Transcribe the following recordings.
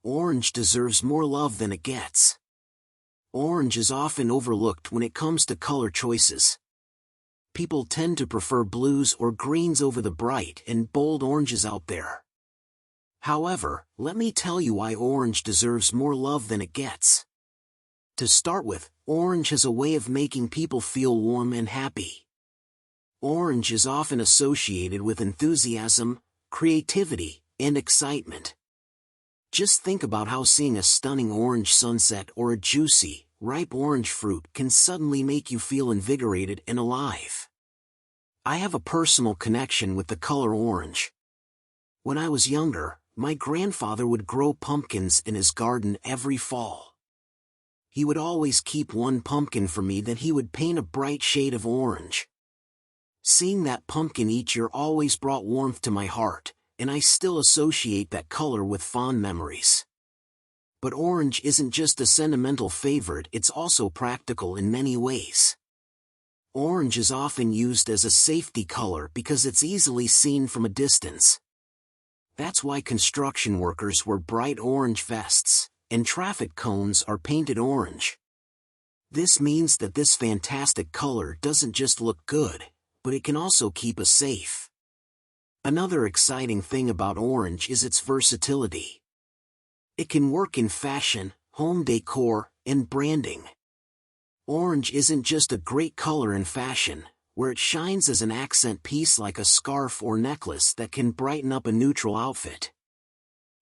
Orange deserves more love than it gets. Orange is often overlooked when it comes to color choices. People tend to prefer blues or greens over the bright and bold oranges out there. However, let me tell you why orange deserves more love than it gets. To start with, orange has a way of making people feel warm and happy. Orange is often associated with enthusiasm, creativity, and excitement. Just think about how seeing a stunning orange sunset or a juicy, ripe orange fruit can suddenly make you feel invigorated and alive. I have a personal connection with the color orange. When I was younger, my grandfather would grow pumpkins in his garden every fall. He would always keep one pumpkin for me that he would paint a bright shade of orange. Seeing that pumpkin each year always brought warmth to my heart, and I still associate that color with fond memories. But orange isn't just a sentimental favorite, it's also practical in many ways. Orange is often used as a safety color because it's easily seen from a distance. That's why construction workers wear bright orange vests, and traffic cones are painted orange. This means that this fantastic color doesn't just look good, but it can also keep us safe. Another exciting thing about orange is its versatility. It can work in fashion, home decor, and branding. Orange isn't just a great color in fashion, where it shines as an accent piece like a scarf or necklace that can brighten up a neutral outfit.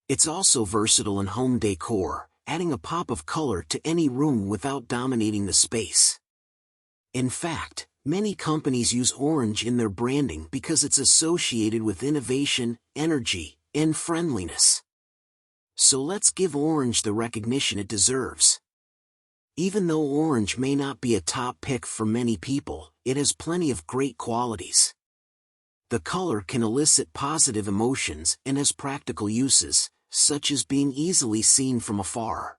It's also versatile in home decor, adding a pop of color to any room without dominating the space. In fact, many companies use orange in their branding because it's associated with innovation, energy, and friendliness. So let's give orange the recognition it deserves. Even though orange may not be a top pick for many people, it has plenty of great qualities. The color can elicit positive emotions and has practical uses, such as being easily seen from afar.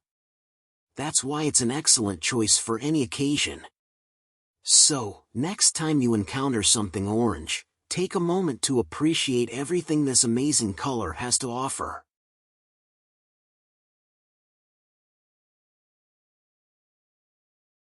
That's why it's an excellent choice for any occasion. So, next time you encounter something orange, take a moment to appreciate everything this amazing color has to offer.